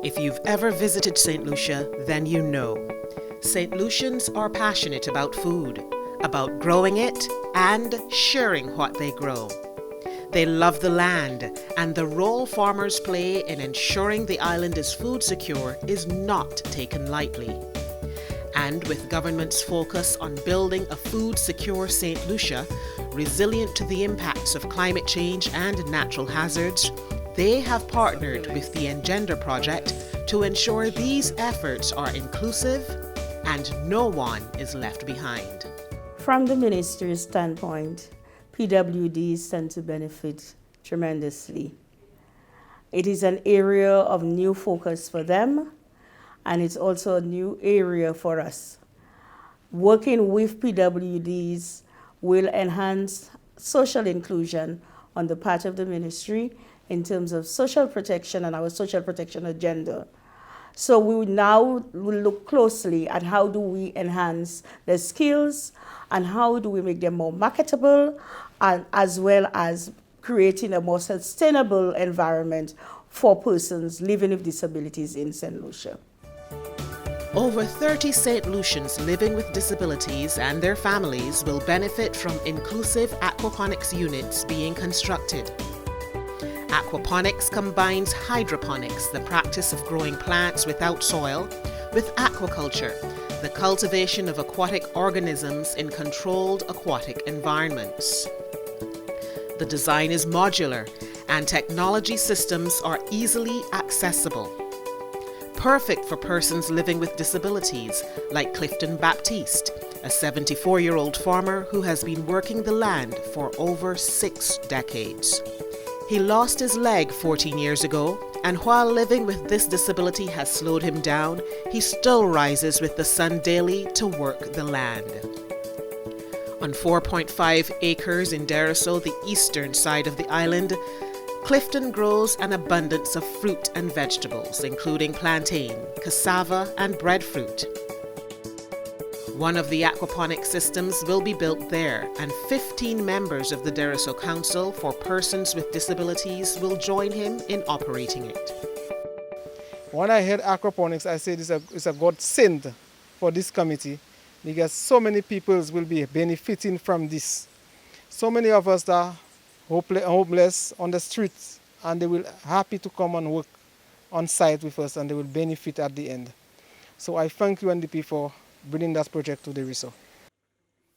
If you've ever visited St. Lucia, then you know. St. Lucians are passionate about food, about growing it and sharing what they grow. They love the land, and the role farmers play in ensuring the island is food secure is not taken lightly. And with government's focus on building a food-secure St. Lucia, resilient to the impacts of climate change and natural hazards, they have partnered with the EnGenDER project to ensure these efforts are inclusive and no one is left behind. From the ministry's standpoint, PWDs stand to benefit tremendously. It is an area of new focus for them, and it's also a new area for us. Working with PWDs will enhance social inclusion on the part of the ministry in terms of social protection and our social protection agenda. So we now will look closely at how do we enhance their skills and how do we make them more marketable, and as well as creating a more sustainable environment for persons living with disabilities in St. Lucia. Over 30 St. Lucians living with disabilities and their families will benefit from inclusive aquaponics units being constructed. Aquaponics combines hydroponics, the practice of growing plants without soil, with aquaculture, the cultivation of aquatic organisms in controlled aquatic environments. The design is modular, and technology systems are easily accessible. Perfect for persons living with disabilities, like Clifton Baptiste, a 74-year-old farmer who has been working the land for over 6 decades. He lost his leg 14 years ago, and while living with this disability has slowed him down, he still rises with the sun daily to work the land. On 4.5 acres in Dereso, the eastern side of the island, Clifton grows an abundance of fruit and vegetables, including plantain, cassava, and breadfruit. One of the aquaponic systems will be built there, and 15 members of the Dereso Council for Persons with Disabilities will join him in operating it. When I heard aquaponics, I said it's a godsend for this committee because so many people will be benefiting from this. So many of us are homeless on the streets, and they will happy to come and work on site with us, and they will benefit at the end. So I thank UNDP for bringing that project to the resort.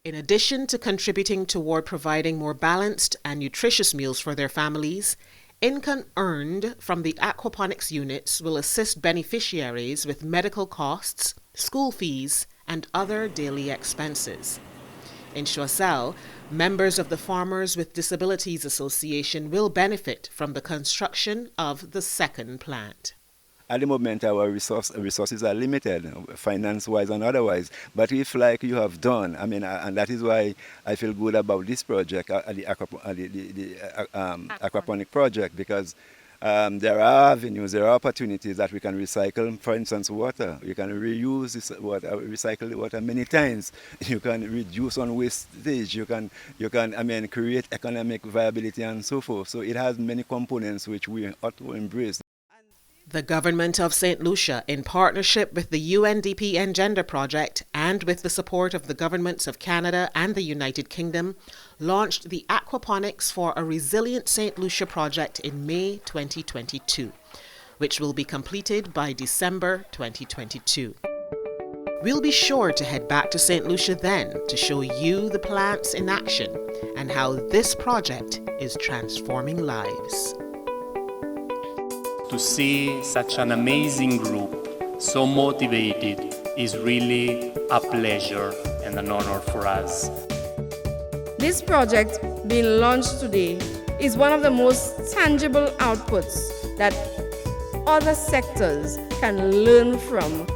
In addition to contributing toward providing more balanced and nutritious meals for their families, income earned from the aquaponics units will assist beneficiaries with medical costs, school fees, and other daily expenses. In Choiseul, members of the Farmers with Disabilities Association will benefit from the construction of the second plant. At the moment, our resources are limited, finance-wise and otherwise. But if, like you have done, and that is why I feel good about this project, the aquaponic project, because there are avenues, there are opportunities that we can recycle. For instance, water. You can reuse this water, recycle the water many times. You can reduce on wastage. You can create economic viability and so forth. So it has many components which we ought to embrace. The Government of Saint Lucia, in partnership with the UNDP EnGenDER project and with the support of the governments of Canada and the United Kingdom, launched the Aquaponics for a Resilient Saint Lucia project in May 2022, which will be completed by December 2022. We'll be sure to head back to St. Lucia then to show you the plants in action and how this project is transforming lives. To see such an amazing group, so motivated, is really a pleasure and an honor for us. This project being launched today is one of the most tangible outputs that other sectors can learn from.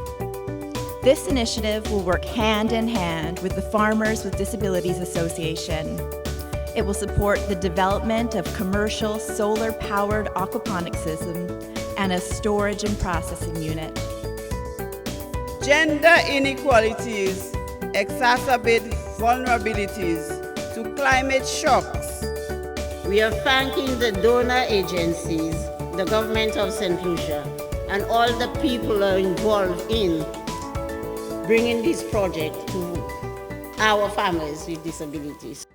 This initiative will work hand in hand with the Farmers with Disabilities Association. It will support the development of commercial solar-powered aquaponic system and a storage and processing unit. Gender inequalities exacerbate vulnerabilities to climate shocks. We are thanking the donor agencies, the Government of Saint Lucia, and all the people are involved in bringing this project to our families with disabilities.